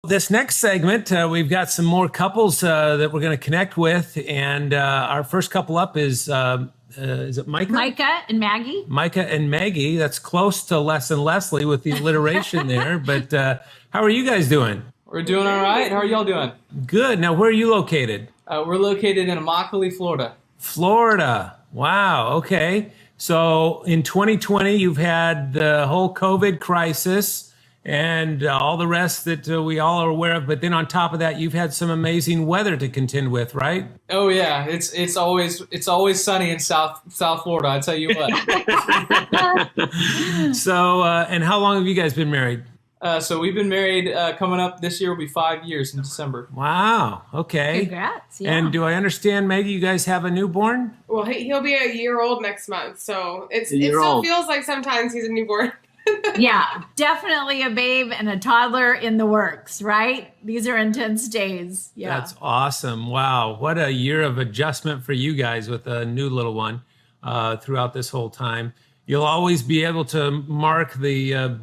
This next segment, we've got some more couples that we're going to connect with. And our first couple up is it Micah? Micah and Maggie. Micah and Maggie. That's close to Les and Leslie with the alliteration there. But how are you guys doing? We're doing all right. How are y'all doing? Good. Now, where are you located? We're located in Immokalee, Florida. Florida. Wow. Okay. So in 2020, you've had the whole COVID crisis and all the rest that we all are aware of. But then on top of that, you've had some amazing weather to contend with, right? Oh yeah, it's always sunny in South Florida. I tell you what. So and how long have you guys been married? So we've been married. Coming up this year will be 5 years in December. Wow. Okay. Congrats. Yeah. And do I understand, Maggie, you guys have a newborn? Well, he'll be a year old next month, so it year still old. feels like sometimes he's a newborn. Yeah, definitely a babe and a toddler in the works, right? These are intense days. Yeah. That's awesome. Wow. What a year of adjustment for you guys with a new little one throughout this whole time. You'll always be able to mark the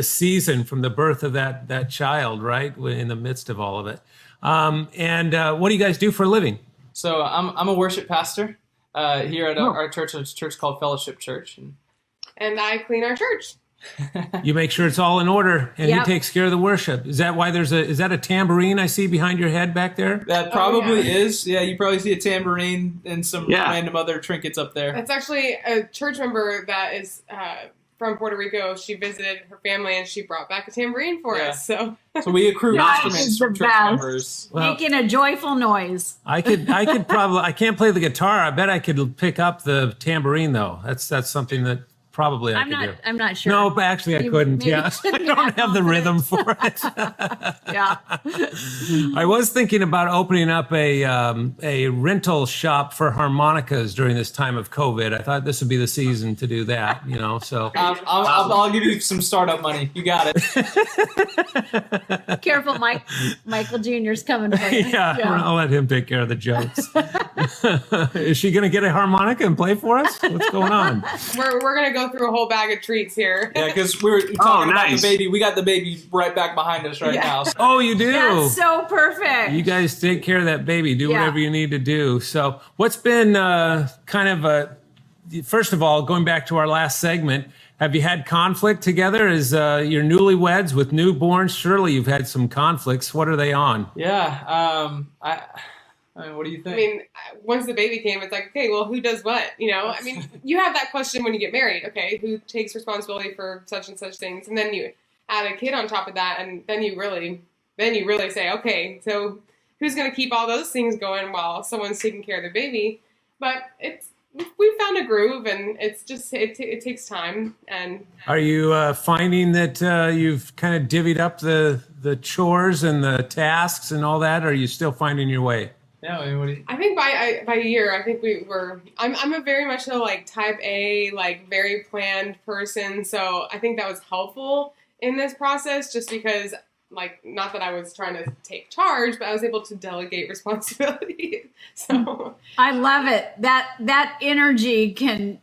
season from the birth of that child, right? In the midst of all of it. And what do you guys do for a living? So I'm a worship pastor here at our church. It's a church called Fellowship Church. And I clean our church. You make sure it's all in order, and Yep. he takes care of the worship. Is that why is that a tambourine I see behind your head back there? That probably yeah. is. Yeah, you probably see a tambourine and some random other trinkets up there. That's actually a church member that is from Puerto Rico. She visited her family and she brought back a tambourine for us. So we accrue That instruments is the from church best. members. Well, Making a joyful noise. I could probably, I can't play the guitar. I bet I could pick up the tambourine though. That's something that probably I could do. I'm not sure. No, but actually I You couldn't. maybe Yeah, I shouldn't don't have have the rhythm for it. Yeah. I was thinking about opening up a rental shop for harmonicas during this time of COVID. I thought this would be the season to do that. So I'll give you some startup money. You got it. Careful, Michael Jr.'s coming for you. yeah, I'll let him take care of the jokes. Is she going to get a harmonica and play for us? What's going on? we're gonna go through a whole bag of treats here. Yeah, because we were talking about the nice. baby. We got the baby right back behind us right now. So. Oh, you do? That's so perfect. You guys take care of that baby. Do Yeah. whatever you need to do. So what's been first of all, going back to our last segment, have you had conflict together as your newlyweds with newborns? Surely you've had some conflicts. What are they on? Yeah. I mean, what do you think? I mean, once the baby came, it's like, okay, well, who does what? I mean, you have that question when you get married. Okay, who takes responsibility for such and such things? And then you add a kid on top of that, and then you really say, okay, so who's going to keep all those things going while someone's taking care of the baby? But we found a groove, and it's just it takes time. And Are you finding that you've kind of divvied up the chores and the tasks and all that? Or are you still finding your way? Yeah, I mean, what do you? I think by a year, I think we were. I'm a very much so like type A, like very planned person. So I think that was helpful in this process, just because, like, not that I was trying to take charge, but I was able to delegate responsibility. So I love it. That energy can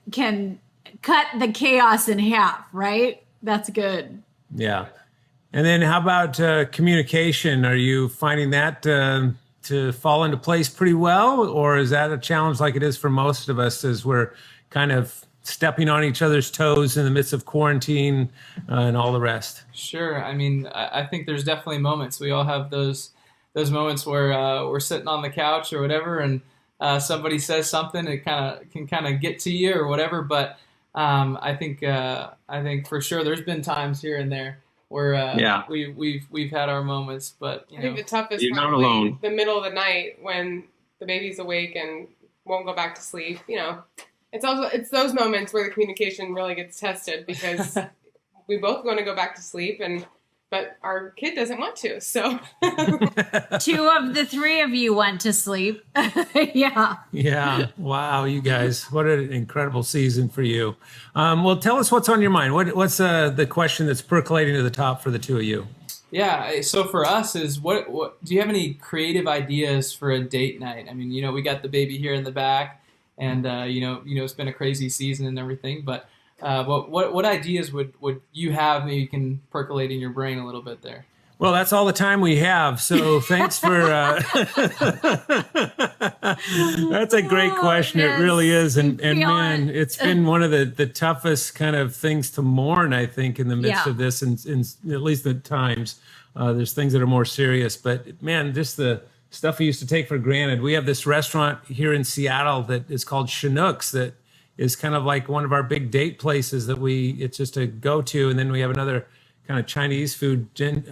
cut the chaos in half, right? That's good. Yeah. And then how about communication? Are you finding that to fall into place pretty well? Or is that a challenge like it is for most of us as we're kind of stepping on each other's toes in the midst of quarantine and all the rest? Sure. I mean, I think there's definitely moments. We all have those moments where we're sitting on the couch or whatever, and somebody says something, it can kind of get to you or whatever. But I think for sure there's been times here and there where we've had our moments. But I think the toughest You're not probably alone. the middle of the night when the baby's awake and won't go back to sleep. It's those moments where the communication really gets tested because we both want to go back to sleep, but our kid doesn't want to. So 2 of the 3 of you went to sleep. Yeah. Yeah. Wow, you guys, what an incredible season for you. Well, tell us what's on your mind. What's the question that's percolating to the top for the 2 of you? Yeah. So for us is what do you have any creative ideas for a date night? I mean, we got the baby here in the back. And it's been a crazy season and everything. But what ideas would you have? Maybe you can percolate in your brain a little bit there. Well, that's all the time we have. So thanks for. That's a great question. Yes. It really is, and feel man, it. it's been one of the toughest kind of things to mourn. I think in the midst Yeah. of this, and at least at times, there's things that are more serious. But man, just the stuff we used to take for granted. We have this restaurant here in Seattle that is called Chinook's that is kind of like one of our big date places that it's just a go to, and then we have another kind of Chinese food. Din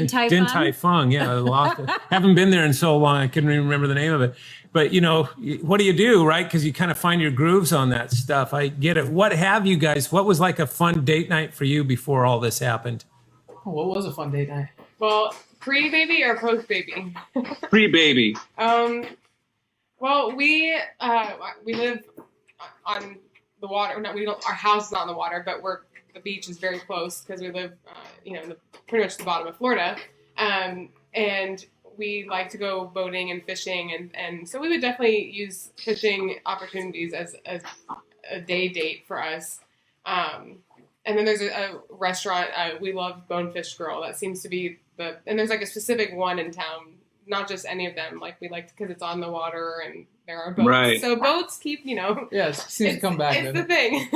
Tai Fung. Yeah, haven't been there in so long. I couldn't even remember the name of it. But what do you do, right? Because you kind of find your grooves on that stuff. I get it. What was like a fun date night for you before all this happened? Oh, what was a fun date night? Well, pre-baby or post-baby? Pre-baby. Well, we live on the water. No, we don't. Our house is not on the water, but the beach is very close because we live, in pretty much the bottom of Florida, and we like to go boating and fishing, and so we would definitely use fishing opportunities as a day date for us. And then there's a restaurant we love, Bonefish Grill. That seems to be and there's like a specific one in town. Not just any of them. Like we like because it's on the water and there are boats. Right. So boats keep, Yeah, it seems to come back. It's the thing.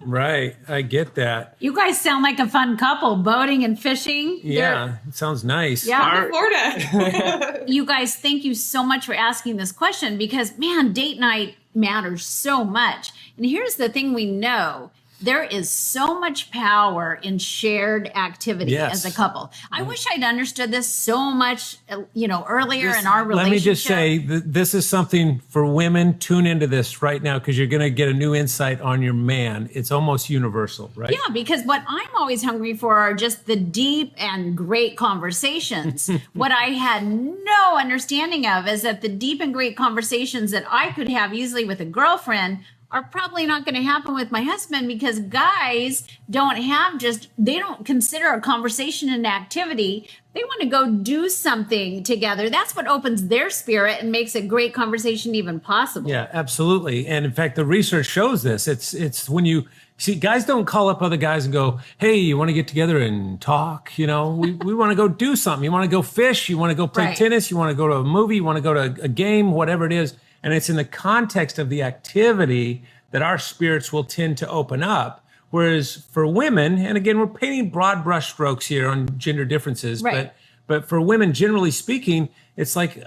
Right. I get that. You guys sound like a fun couple, boating and fishing. Yeah. It sounds nice. Yeah. Florida. You guys, thank you so much for asking this question because, man, date night matters so much. And here's the thing we know. There is so much power in shared activity Yes. as a couple. I wish I'd understood this so much, earlier in our relationship. Let me just say, this is something for women. Tune into this right now because you're going to get a new insight on your man. It's almost universal, right? Yeah, because what I'm always hungry for are just the deep and great conversations. What I had no understanding of is that the deep and great conversations that I could have easily with a girlfriend are probably not going to happen with my husband because guys they don't consider a conversation an activity. They want to go do something together. That's what opens their spirit and makes a great conversation even possible. Yeah, absolutely. And in fact, the research shows this. It's when you see guys don't call up other guys and go, "Hey, you want to get together and talk?" We want to go do something. You want to go fish. You want to go play Right. tennis. You want to go to a movie. You want to go to a game, whatever it is. And it's in the context of the activity that our spirits will tend to open up. Whereas for women, and again, we're painting broad brush strokes here on gender differences, Right. but for women, generally speaking, it's like,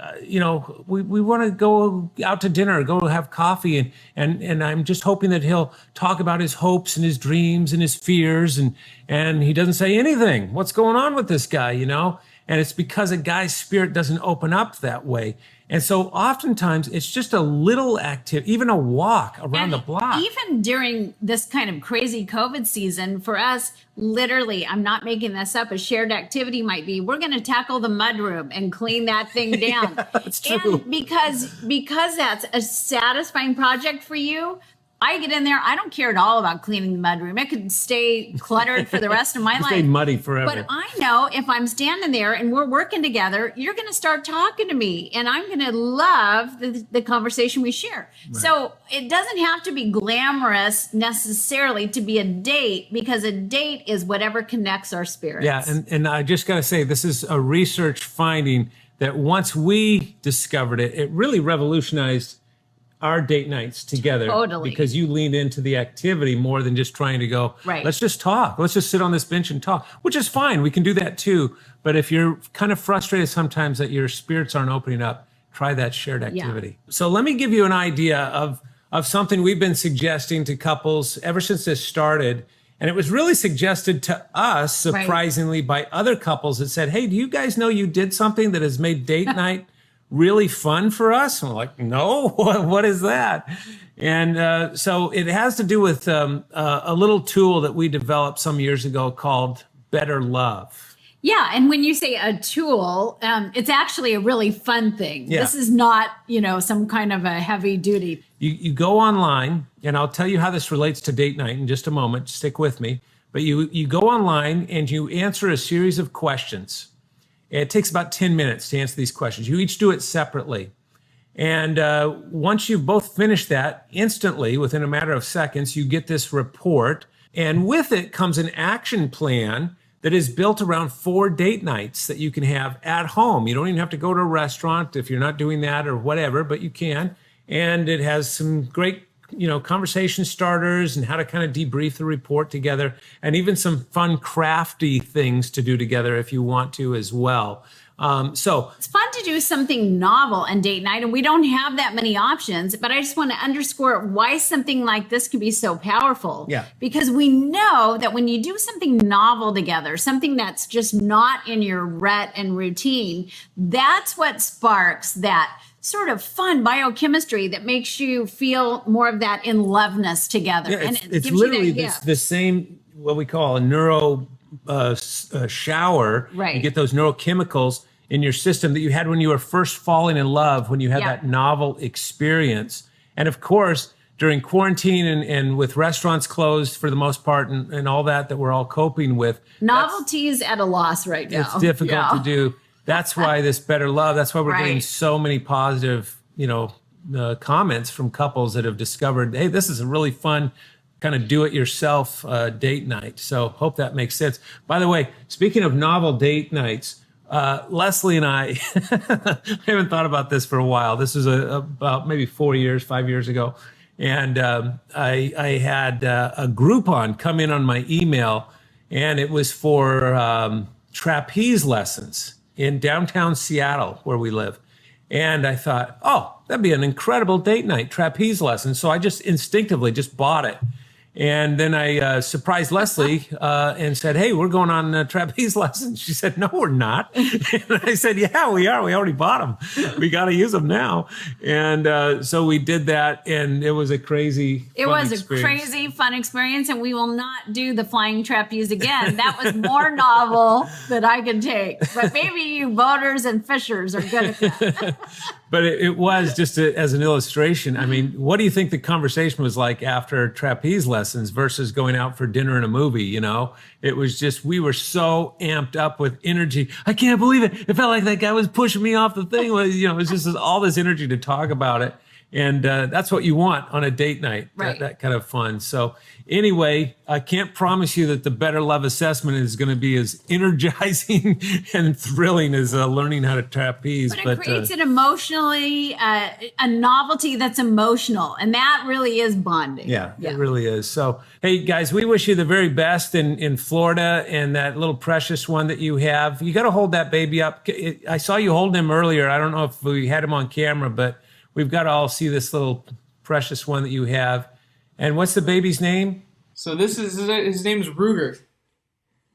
we want to go out to dinner, go have coffee. And I'm just hoping that he'll talk about his hopes and his dreams and his fears. And he doesn't say anything. What's going on with this guy, And it's because a guy's spirit doesn't open up that way. And so oftentimes it's just a little activity, even a walk around the block. Even during this kind of crazy COVID season, for us, literally, I'm not making this up, a shared activity might be, we're going to tackle the mudroom and clean that thing down. That's true. And because that's a satisfying project for you, I get in there. I don't care at all about cleaning the mudroom. It could stay cluttered for the rest of my life. Stay muddy forever. But I know if I'm standing there and we're working together, you're going to start talking to me and I'm going to love the conversation we share. Right. So it doesn't have to be glamorous necessarily to be a date because a date is whatever connects our spirits. Yeah. And I just got to say, this is a research finding that once we discovered it, it really revolutionized our date nights together. Totally. Because you leaned into the activity more than just trying to go, right. Let's just talk. Let's just sit on this bench and talk, which is fine. We can do that too. But if you're kind of frustrated sometimes that your spirits aren't opening up, try that shared activity. Yeah. So let me give you an idea of something we've been suggesting to couples ever since this started. And it was really suggested to us, surprisingly, by other couples that said, "Hey, do you guys know you did something that has made date night really fun for us?" And we're like, "No, what is that?" And so it has to do with a little tool that we developed some years ago called Better Love. Yeah, and when you say a tool, it's actually a really fun thing. Yeah. This is not, some kind of a heavy duty. You go online, and I'll tell you how this relates to date night in just a moment. Stick with me. But you go online and you answer a series of questions. It takes about 10 minutes to answer these questions. You each do it separately. And once you've both finished that, instantly, within a matter of seconds, you get this report. And with it comes an action plan that is built around 4 date nights that you can have at home. You don't even have to go to a restaurant if you're not doing that or whatever, but you can. And it has some great, conversation starters and how to kind of debrief the report together, and even some fun crafty things to do together if you want to as well. So it's fun to do something novel and date night, and we don't have that many options, but I just want to underscore why something like this can be so powerful. Yeah. Because we know that when you do something novel together, something that's just not in your rut and routine, that's what sparks that sort of fun biochemistry that makes you feel more of that in loveness together. yeah, And it's gives you literally that gift. the same, what we call a neuro shower. Right. You get those neurochemicals in your system that you had when you were first falling in love, when you had Yeah. that novel experience. And of course, during quarantine and with restaurants closed for the most part and all that we're all coping with, Novelty is at a loss right now. it's difficult Yeah. to do. That's why this Better Love, that's why we're getting Right. so many positive, comments from couples that have discovered, hey, this is a really fun kind of do-it-yourself date night. So hope that makes sense. By the way, speaking of novel date nights, Leslie and I haven't thought about this for a while. This was about maybe 5 years ago. And I had a Groupon come in on my email, and it was for trapeze lessons in downtown Seattle, where we live. And I thought, oh, that'd be an incredible date night, trapeze lessons. So I just instinctively just bought it. And then I surprised Leslie and said, hey, we're going on trapeze lessons. She said, no, we're not. And I said, yeah, we are. We already bought them. We got to use them now. And so we did that. And it was a crazy It fun was experience. a crazy, fun experience, and we will not do the flying trapeze again. That was more novel than I could take. But maybe you boaters and fishers are good at that. But it was just as an illustration. I mean, what do you think the conversation was like after trapeze lessons versus going out for dinner and a movie? It was just, we were so amped up with energy. I can't believe it. It felt like that guy was pushing me off the thing. It was just all this energy to talk about it. And that's what you want on a date night, Right. that kind of fun. So anyway, I can't promise you that the Better Love assessment is going to be as energizing and thrilling as learning how to trapeze. But it creates an emotionally, a novelty that's emotional, and that really is bonding. Yeah, it really is. So, hey, guys, we wish you the very best in Florida and that little precious one that you have. You got to hold that baby up. I saw you holding him earlier. I don't know if we had him on camera, but we've got to all see this little precious one that you have. And what's the baby's name? So his name's Ruger.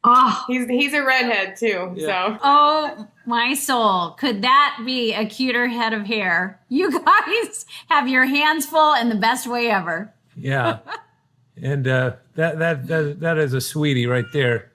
Oh, He's a redhead too. Yeah. So oh, my soul. Could that be a cuter head of hair? You guys have your hands full in the best way ever. Yeah. And that is a sweetie right there.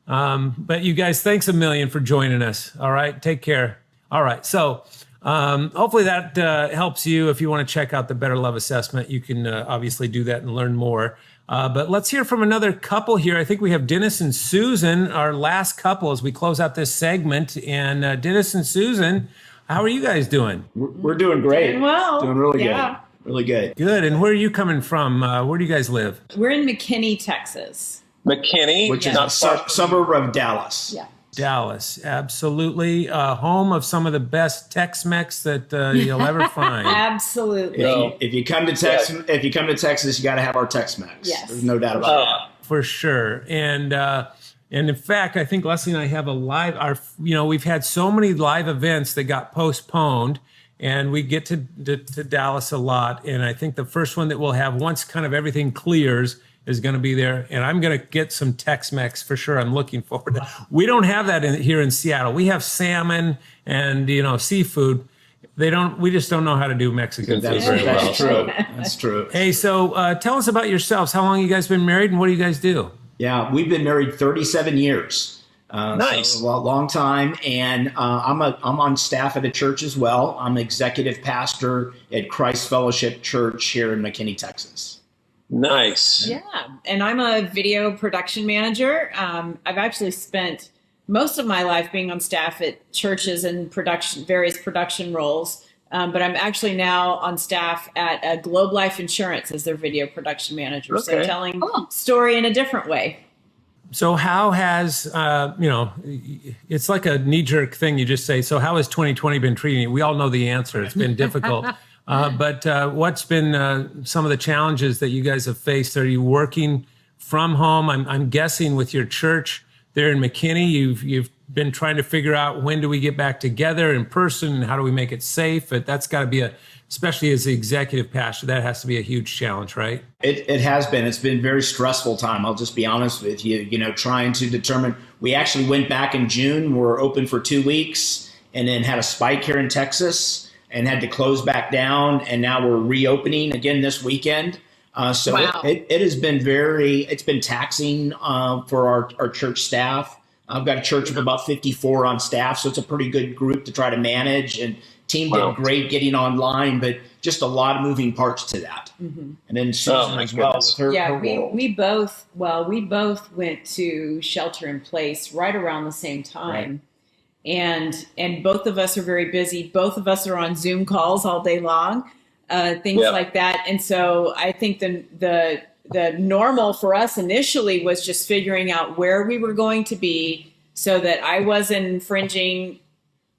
But you guys, thanks a million for joining us. All right. Take care. All right. So hopefully that helps you. If you want to check out the Better Love Assessment, you can obviously do that and learn more. But let's hear from another couple here. I think we have Dennis and Susan, our last couple, as we close out this segment. And Dennis and Susan, how are you guys doing? We're doing great. Doing well. Doing really Yeah. good. Really good. Good. And where are you coming from? Where do you guys live? We're in McKinney, Texas. McKinney, Which is not a far from- suburb of Dallas. Yeah. Dallas, absolutely. Home of some of the best Tex-Mex that you'll ever find. Absolutely. If you come to Texas, you got to have our Tex-Mex. Yes. There's no doubt about that. For sure. And in fact, I think Leslie and I have we've had so many live events that got postponed, and we get to Dallas a lot. And I think the first one that we'll have once kind of everything clears is going to be there. And I'm going to get some Tex-Mex for sure. I'm looking forward to it. We don't have that here in Seattle. We have salmon and, seafood. We just don't know how to do Mexican food very well. That's true. That's true. Hey, so tell us about yourselves. How long you guys been married, and what do you guys do? Yeah, we've been married 37 years. Nice. So a long time. And I'm on staff at a church as well. I'm executive pastor at Christ Fellowship Church here in McKinney, Texas. Nice. Yeah. And I'm a video production manager. I've actually spent most of my life being on staff at churches and various production roles. But I'm actually now on staff at Globe Life Insurance as their video production manager. So Okay. telling story in a different way. So how has, it's like a knee jerk thing. You just say, so how has 2020 been treating you? We all know the answer. It's been difficult. But what's been some of the challenges that you guys have faced? Are you working from home? I'm guessing with your church there in McKinney, you've been trying to figure out when do we get back together in person and how do we make it safe? But that's got to be especially as the executive pastor, that has to be a huge challenge, right? It has been. It's been a very stressful time. I'll just be honest with you, trying to determine. We actually went back in June. We're open for 2 weeks and then had a spike here in Texas and had to close back down. And now we're reopening again this weekend. So Wow. it has been it's been taxing for our church staff. I've got a church of about 54 on staff, so it's a pretty good group to try to manage. And team Wow. did great getting online, but just a lot of moving parts to that. Mm-hmm. And then Susan my as well goodness. with her, Yeah, her role. we both went to shelter in place right around the same time. And both of us are very busy. Both of us are on Zoom calls all day long, things Yep. like that. And so I think the normal for us initially was just figuring out where we were going to be so that I wasn't infringing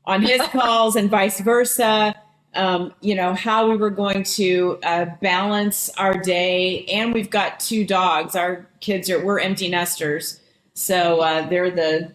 on his calls and vice versa. How we were going to balance our day. And we've got 2 dogs. Our kids we're empty nesters. So they're the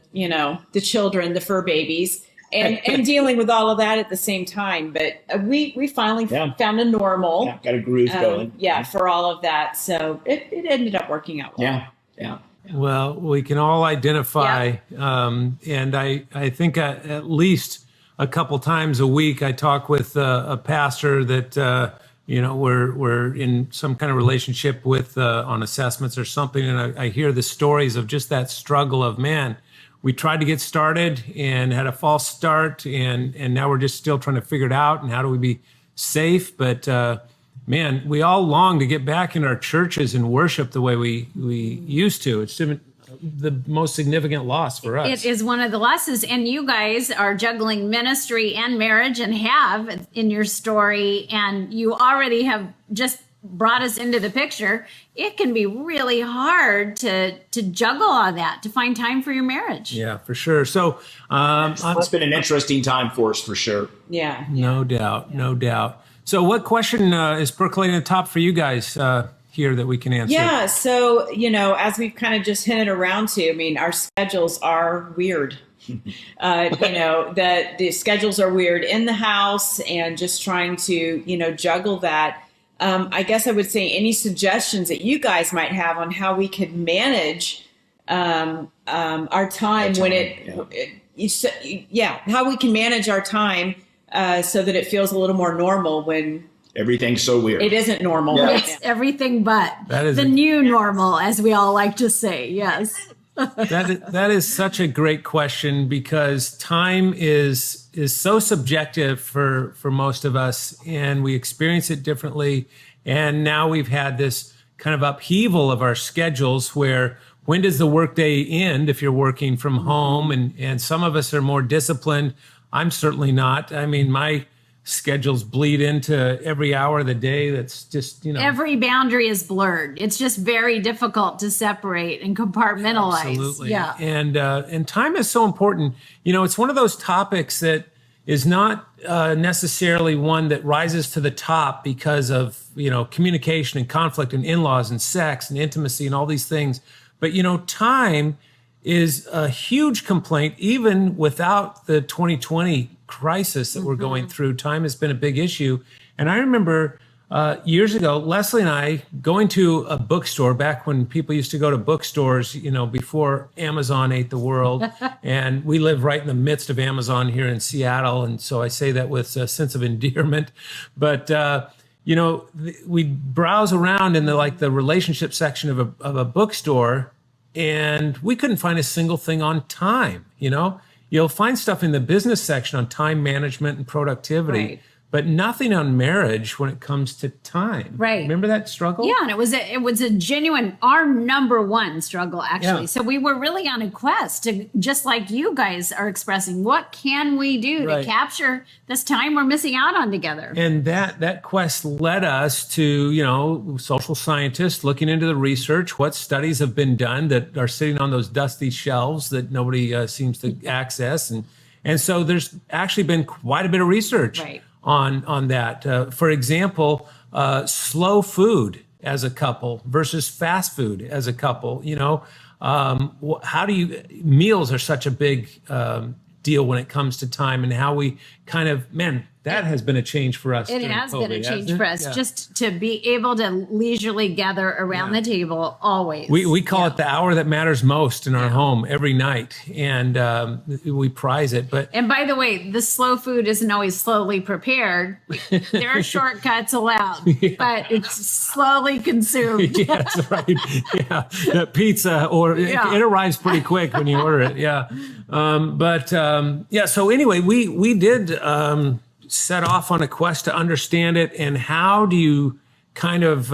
children, the fur babies, and dealing with all of that at the same time. But we finally Yeah. found a normal, Yeah, got a groove going. for all of that. So it ended up working out well. Yeah. Well, we can all identify, and I think at least a couple times a week I talk with a pastor that we're in some kind of relationship with on assessments or something, and I hear the stories of just that struggle of, man, we tried to get started and had a false start, and now we're just still trying to figure it out, and how do we be safe? But man, we all long to get back in our churches and worship the way we used to. It's the most significant loss for us. It is one of the losses, and you guys are juggling ministry and marriage and have in your story, and you already have just brought us into the picture. It can be really hard to juggle all that, to find time for your marriage. Yeah, for sure. So It's been an interesting time for us, for sure. Yeah. no doubt. So what question is percolating at the top for you guys here that we can answer? Yeah. So, as we've kind of just hinted around to, I mean, our schedules are weird. The schedules are weird in the house, and just trying to, juggle that. I guess I would say any suggestions that you guys might have on how we could manage our time how we can manage our time so that it feels a little more normal when Everything's so weird. it isn't normal. Yeah. right It's now. everything but That is the new normal, as we all like to say. Yes. That is such a great question, because time is so subjective for most of us, and we experience it differently. And now we've had this kind of upheaval of our schedules where, when does the workday end if you're working from home? And some of us are more disciplined. I'm certainly not. I mean, my schedules bleed into every hour of the day. That's just, Every boundary is blurred. It's just very difficult to separate and compartmentalize. Absolutely. Yeah. And time is so important. It's one of those topics that is not necessarily one that rises to the top because of, communication and conflict and in-laws and sex and intimacy and all these things. But, time is a huge complaint, even without the 2020 crisis that we're going through. Time has been a big issue. And I remember years ago, Leslie and I going to a bookstore back when people used to go to bookstores, before Amazon ate the world. And we live right in the midst of Amazon here in Seattle. And so I say that with a sense of endearment. But, we'd browse around in the relationship section of a bookstore, and we couldn't find a single thing on time. You'll find stuff in the business section on time management and productivity. Right. but nothing on marriage when it comes to time. Right. Remember that struggle? Yeah, and it was a genuine, our number one struggle, actually. Yeah. So we were really on a quest to, just like you guys are expressing, what can we do Right. to capture this time we're missing out on together? And that quest led us to, social scientists looking into the research, what studies have been done that are sitting on those dusty shelves that nobody seems to access. And so there's actually been quite a bit of research Right. on that. For example, slow food as a couple versus fast food as a couple. How do you, meals are such a big deal when it comes to time, and how we kind of, that has been a change for us. It during has been COVID, a change hasn't it? for us, Yeah. just to be able to leisurely gather around the table always. We call it the hour that matters most in our home every night, and we prize it. But And by the way, the slow food isn't always slowly prepared. There are shortcuts allowed, but it's slowly consumed. yeah, that's right. Yeah, that pizza, or Yeah. it arrives pretty quick when you order it. Yeah, So anyway, we did set off on a quest to understand it, and how do you kind of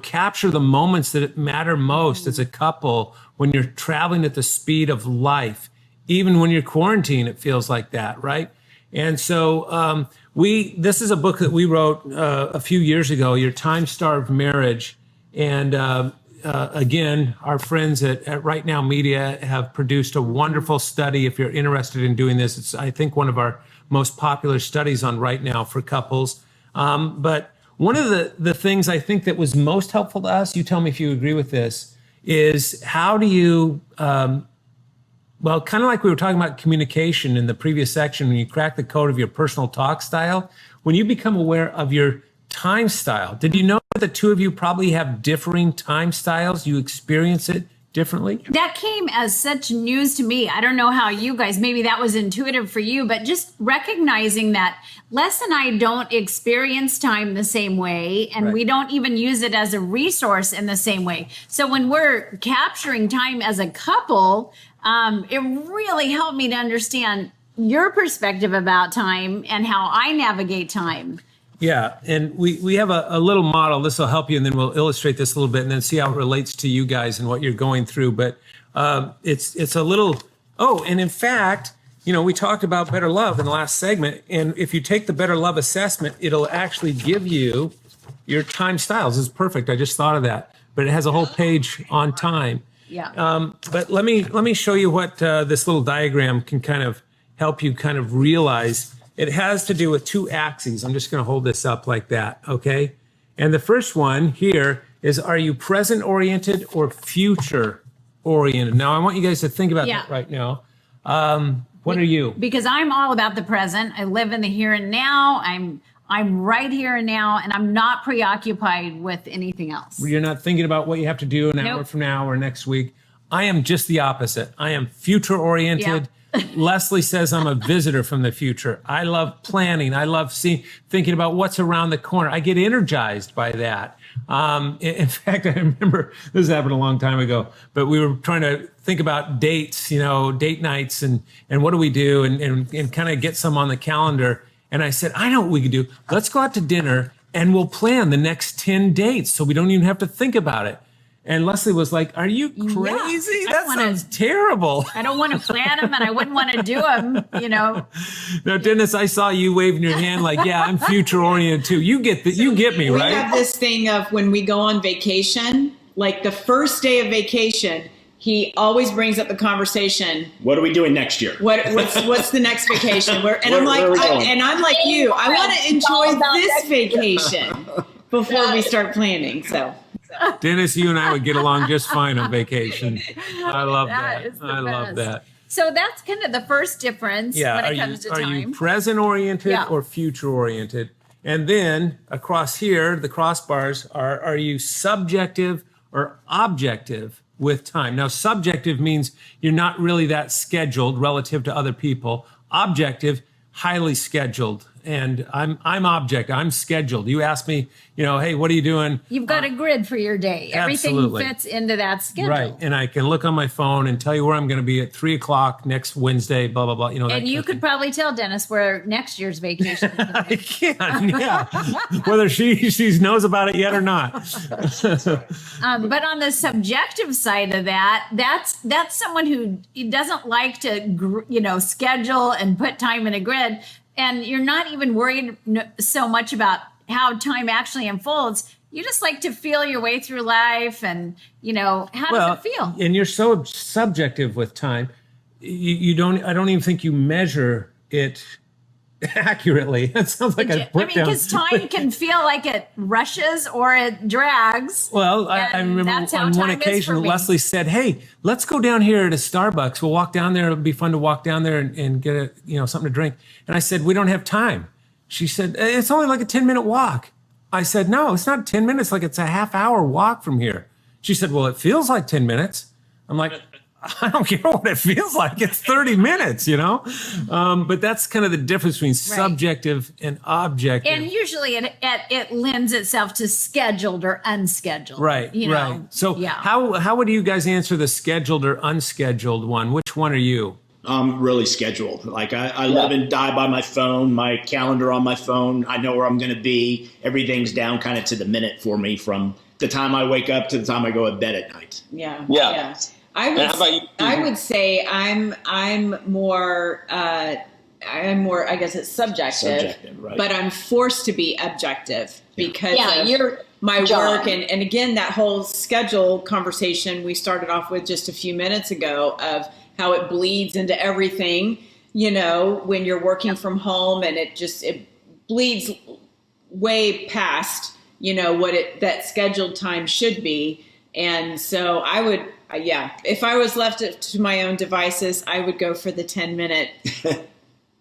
capture the moments that matter most as a couple when you're traveling at the speed of life, even when you're quarantined, it feels like that, right? And so this is a book that we wrote a few years ago, Your Time-Starved Marriage. And again, our friends at Right Now Media have produced a wonderful study. If you're interested in doing this, it's, I think, one of our most popular studies on Right Now for couples. But one of the things I think that was most helpful to us, you tell me if you agree with this, is how do you, kind of like we were talking about communication in the previous section, when you crack the code of your personal talk style, when you become aware of your time style. Did you know that the two of you probably have differing time styles? You experience it differently? That came as such news to me. I don't know how you guys, maybe that was intuitive for you, but just recognizing that Les and I don't experience time the same way, and Right. we don't even use it as a resource in the same way. So when we're capturing time as a couple, it really helped me to understand your perspective about time and how I navigate time. Yeah, and we have a little model. This will help you, and then we'll illustrate this a little bit, and then see how it relates to you guys and what you're going through. But it's a little. Oh, and in fact, we talked about better love in the last segment, and if you take the better love assessment, it'll actually give you your time styles. It's perfect. I just thought of that, but it has a whole page on time. Yeah. But let me show you what this little diagram can kind of help you kind of realize. It has to do with two axes. I'm just going to hold this up like that, okay? And the first one here is, are you present oriented or future oriented? Now, I want you guys to think about Yeah. that right now. What are you? Because I'm all about the present. I live in the here and now. I'm right here and now, and I'm not preoccupied with anything else. You're not thinking about what you have to do an hour Nope. from now or next week. I am just the opposite. I am future oriented. Leslie says I'm a visitor from the future. I love planning. I love thinking about what's around the corner. I get energized by that. In fact, I remember this happened a long time ago, but we were trying to think about dates, date nights, and what do we do, and kind of get some on the calendar. And I said, I know what we could do. Let's go out to dinner and we'll plan the next 10 dates so we don't even have to think about it. And Leslie was like, are you crazy? I That wanna- sounds terrible. I don't want to plan them, and I wouldn't want to do them. Now, Dennis, I saw you waving your hand like, yeah, I'm future oriented too. You get me, We right? have this thing of when we go on vacation, like the first day of vacation, he always brings up the conversation. What are we doing next year? What's the next vacation? Where are we going? I'm like you. I want to enjoy this vacation before we start planning. So Dennis, you and I would get along just fine on vacation. I love That that. is the I love best. that. So that's kind of the first difference Yeah. when Are it comes you, to are time. you present oriented Yeah. or future oriented? And then across here, the crossbars are you subjective or objective with time? Now, subjective means you're not really that scheduled relative to other people. Objective, highly scheduled and I'm object. I'm scheduled. You ask me, hey, what are you doing? You've got a grid for your day. Everything Absolutely. fits into that schedule. Right, and I can look on my phone and tell you where I'm going to be at 3:00 next Wednesday. Blah blah blah. That And kind you of could thing. probably tell Dennis where next year's vacation is. I can, yeah. Whether she knows about it yet or not. But on the subjective side of that, that's someone who doesn't like to, schedule and put time in a grid, and you're not even worried so much about how time actually unfolds. You just like to feel your way through life, and how does it feel? And you're so subjective with time. You don't. I don't even think you measure it accurately. That sounds like a put down. Because time can feel like it rushes or it drags. Well, I And remember that's how on one time is for occasion, me. Leslie said, "Hey, let's go down here to Starbucks. We'll walk down there. It'll be fun to walk down there and get something to drink." And I said, "We don't have time." She said, "It's only like a 10-minute walk." I said, "No, it's not 10 minutes. Like it's a half-hour walk from here." She said, "Well, it feels like 10 minutes." I'm like, I don't care what it feels like. It's 30 minutes, But that's kind of the difference between subjective and objective. And usually it lends itself to scheduled or unscheduled. Right, right. So yeah. how would you guys answer the scheduled or unscheduled one? Which one are you? I'm really scheduled. Like I live and die by my phone, my calendar on my phone. I know where I'm going to be. Everything's down kind of to the minute for me from the time I wake up to the time I go to bed at night. Yeah. I And how about you? I would say I'm more I guess it's subjective, Right. but I'm forced to be objective because of you're my John. work and again that whole schedule conversation we started off with just a few minutes ago of how it bleeds into everything, when you're working from home, and it bleeds way past what that scheduled time should be. And so I would, if I was left to my own devices, I would go for the 10-minute,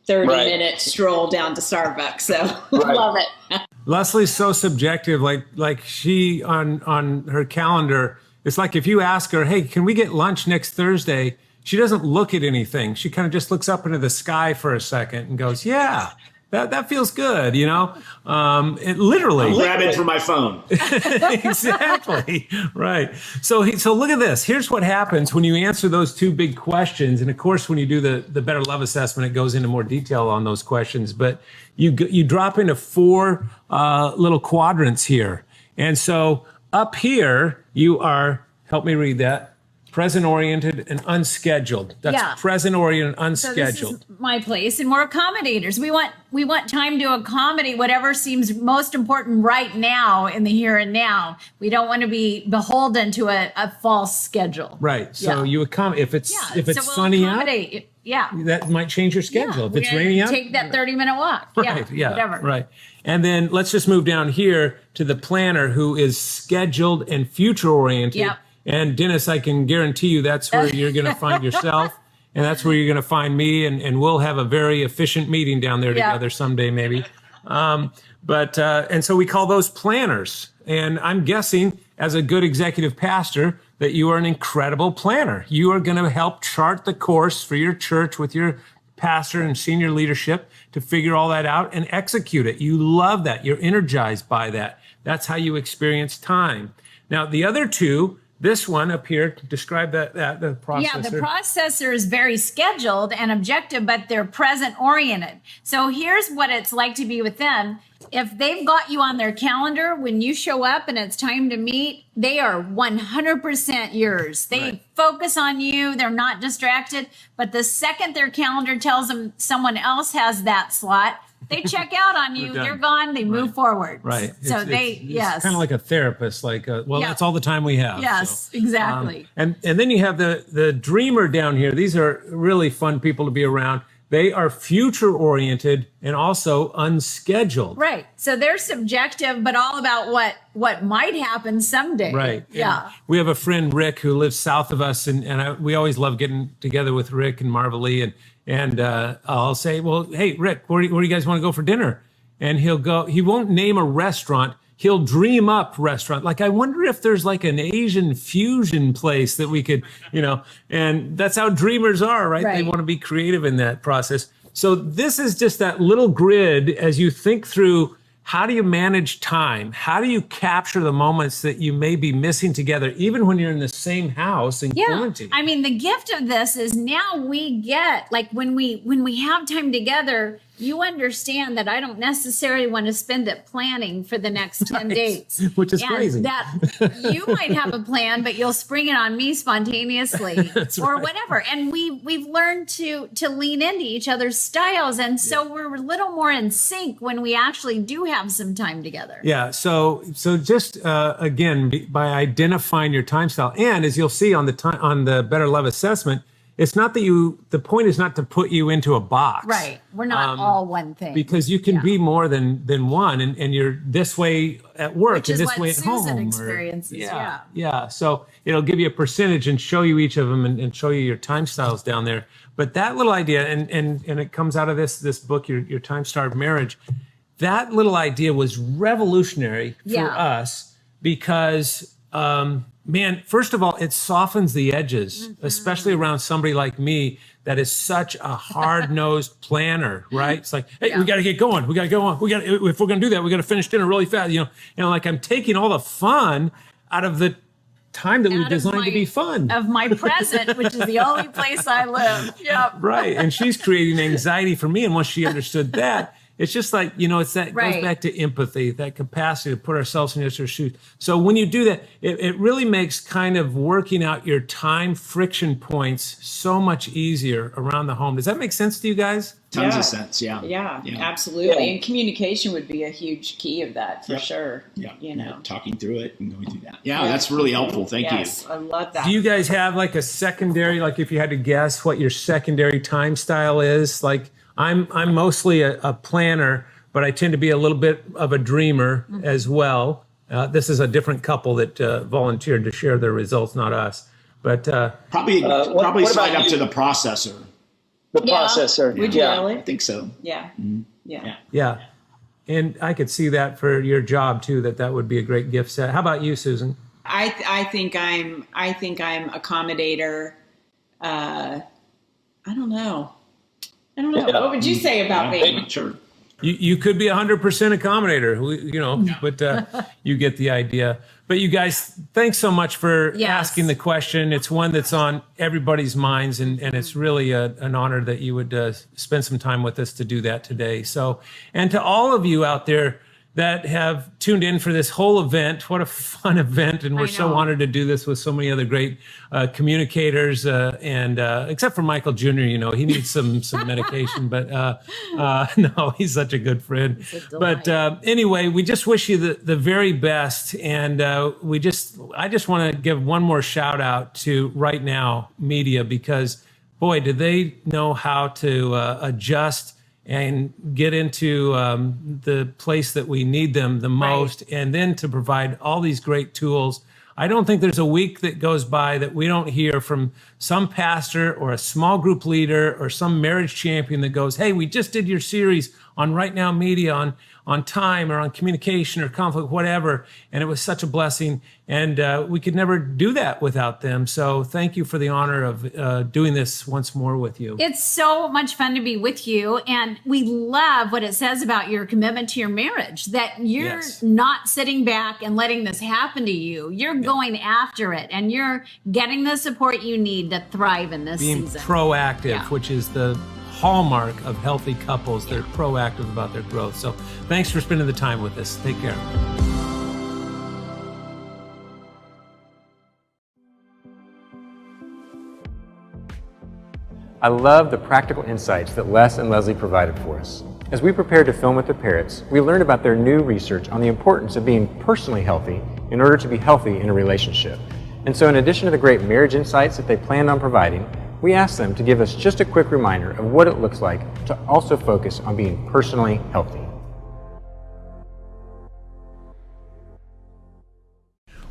30-minute stroll down to Starbucks. So love it. Leslie's so subjective. Like she on her calendar, it's like if you ask her, "Hey, can we get lunch next Thursday?" She doesn't look at anything. She kind of just looks up into the sky for a second and goes, "Yeah, that feels good." It literally. I'm grabbing for my phone. Exactly. Right. So look at this. Here's what happens when you answer those two big questions. And of course, when you do the Better Love Assessment, it goes into more detail on those questions. But you drop into four little quadrants here. And so up here, you are, help me read that, present-oriented and unscheduled. That's present-oriented and So this unscheduled. is my place, and we're accommodators. We want time to accommodate whatever seems most important right now in the here and now. We don't want to be beholden to a false schedule. Right. So Yeah. you accommodate. If it's Yeah. if it's so we'll sunny out, accommodate. Yeah. that might change your schedule. Yeah, If it's we're gonna rainy out, take that 30-minute walk. right. Yeah. Whatever. Right. And then let's just move down here to the planner, who is scheduled and future-oriented. Yep. And Dennis, I can guarantee you that's where you're going to find yourself. And that's where you're going to find me. And we'll have a very efficient meeting down there Yeah. together someday, maybe. And so we call those planners. And I'm guessing, as a good executive pastor, that you are an incredible planner. You are going to help chart the course for your church with your pastor and senior leadership to figure all that out and execute it. You love that. You're energized by that. That's how you experience time. Now, the other two, this one up here, describe the processor. Yeah, the processor is very scheduled and objective, but they're present oriented. So here's what it's like to be with them. If they've got you on their calendar, when you show up and it's time to meet, they are 100% yours. They focus on you. They're not distracted. But the second their calendar tells them someone else has that slot, they check out on you. done. They're gone. They move forward. Right. So it's kind of like a therapist. Like, Yeah. that's all the time we have. Yes, So, exactly. and then you have the dreamer down here. These are really fun people to be around. They are future oriented and also unscheduled. Right. So they're subjective, but all about what might happen someday. Right. Yeah. And we have a friend, Rick, who lives south of us, and we always love getting together with Rick and Marva Lee. And I'll say, well, hey, Rick, where do you guys want to go for dinner? And he'll go, he won't name a restaurant. He'll dream up restaurant. Like, I wonder if there's like an Asian fusion place that we could, and that's how dreamers are, right? They Right. want to be creative in that process. So this is just that little grid as you think through, how do you manage time? How do you capture the moments that you may be missing together, even when you're in the same house in quarantine? I mean, the gift of this is now we get, like, when we have time together, you understand that I don't necessarily want to spend it planning for the next 10 days. Which is and crazy. That you might have a plan, but you'll spring it on me spontaneously or whatever. And we've learned to lean into each other's styles. And so we're a little more in sync when we actually do have some time together. Yeah. So just again, by identifying your time style, and as you'll see on the Better Love assessment, it's not that the point is not to put you into a box. Right. We're not all one thing. Because you can be more than one, and you're this way at work Which and is this what way at Susan home. experiences, yeah. Yeah. So it'll give you a percentage and show you each of them and show you your time styles down there. But that little idea, and it comes out of this book, Your Time-Starved Marriage, that little idea was revolutionary for us because man, first of all, it softens the edges, especially around somebody like me that is such a hard-nosed planner, right? It's like, hey, we got to get going. We got to go on. If we're going to do that, we got to finish dinner really fast. Like I'm taking all the fun out of the time that we designed to be fun. Of my present, which is the only place I live. Yep. Right. And she's creating anxiety for me. And once she understood that, it's just like, it's that goes back to empathy, that capacity to put ourselves in each other's shoes. So when you do that, it really makes kind of working out your time friction points so much easier around the home. Does that make sense to you guys? Tons of sense. Yeah. Yeah, Yeah. absolutely. Yeah. And communication would be a huge key of that for sure. Yeah. You know. Talking through it and going through that. Yeah, that's really helpful. Thank Yes, you. I love that. Do you guys have like a secondary, like if you had to guess what your secondary time style is? Like I'm mostly a planner, but I tend to be a little bit of a dreamer as well. This is a different couple that volunteered to share their results, not us. But Probably what slide about up to you? the processor. The processor. Would you Yeah. really? I think so. Yeah. Yeah. yeah, and I could see that for your job too. That would be a great gift set. How about you, Susan? I think I'm accommodator. I don't know. Yeah. What would you say about me? Sure. You could be 100% accommodator, but you get the idea. But you guys, thanks so much for asking the question. It's one that's on everybody's minds, and it's really an honor that you would spend some time with us to do that today. So, and to all of you out there that have tuned in for this whole event, what a fun event. And we're so honored to do this with so many other great communicators, and except for Michael Jr., he needs some medication, but no, he's such a good friend. But anyway, we just wish you the very best. And I just want to give one more shout out to Right Now Media, because boy, do they know how to adjust and get into the place that we need them the most, and then to provide all these great tools. I don't think there's a week that goes by that we don't hear from some pastor or a small group leader or some marriage champion that goes, hey, we just did your series on Right Now Media on time or on communication or conflict, whatever. And it was such a blessing. And we could never do that without them. So thank you for the honor of doing this once more with you. It's so much fun to be with you. And we love what it says about your commitment to your marriage, that you're not sitting back and letting this happen to you. You're going after it, and you're getting the support you need to thrive in this Being season. proactive, which is the hallmark of healthy couples. They're proactive about their growth. So thanks for spending the time with us. Take care. I love the practical insights that Les and Leslie provided for us. As we prepared to film with the Parrots, we learned about their new research on the importance of being personally healthy in order to be healthy in a relationship. And so in addition to the great marriage insights that they planned on providing, we asked them to give us just a quick reminder of what it looks like to also focus on being personally healthy.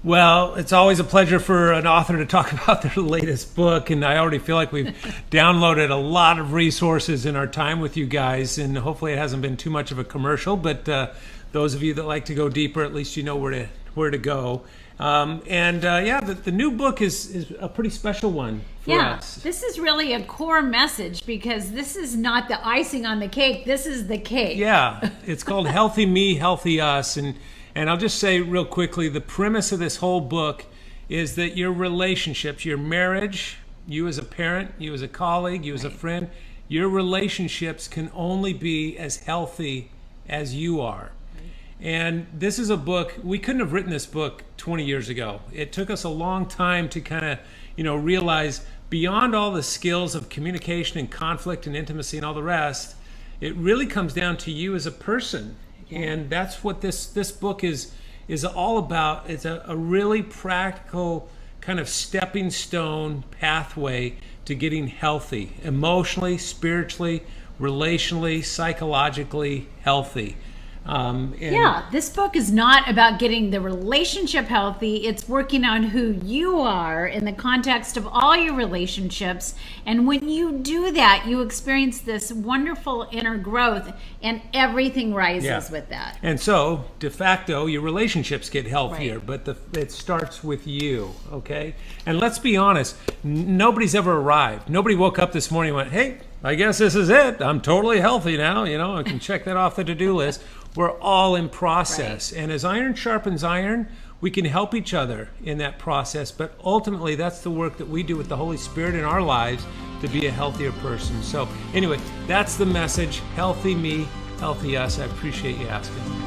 Well, it's always a pleasure for an author to talk about their latest book, and I already feel like we've downloaded a lot of resources in our time with you guys, and hopefully it hasn't been too much of a commercial, but those of you that like to go deeper, at least you know where where to go. The new book is a pretty special one for us. This is really a core message because this is not the icing on the cake. This is the cake. Yeah, it's called Healthy Me, Healthy Us. And I'll just say real quickly, the premise of this whole book is that your relationships, your marriage, you as a parent, you as a colleague, you as a friend, your relationships can only be as healthy as you are. And this is a book, we couldn't have written this book 20 years ago. It took us a long time to kind of, realize beyond all the skills of communication and conflict and intimacy and all the rest, it really comes down to you as a person. And that's what this book is all about. It's a really practical kind of stepping stone pathway to getting healthy, emotionally, spiritually, relationally, psychologically healthy. This book is not about getting the relationship healthy. It's working on who you are in the context of all your relationships. And when you do that, you experience this wonderful inner growth and everything rises with that. And so, de facto, your relationships get healthier, but it starts with you, okay? And let's be honest, nobody's ever arrived. Nobody woke up this morning and went, hey, I guess this is it. I'm totally healthy now. I can check that off the to-do list. We're all in process. And as iron sharpens iron, we can help each other in that process. But ultimately, that's the work that we do with the Holy Spirit in our lives to be a healthier person. So anyway, that's the message. Healthy me, healthy us. I appreciate you asking.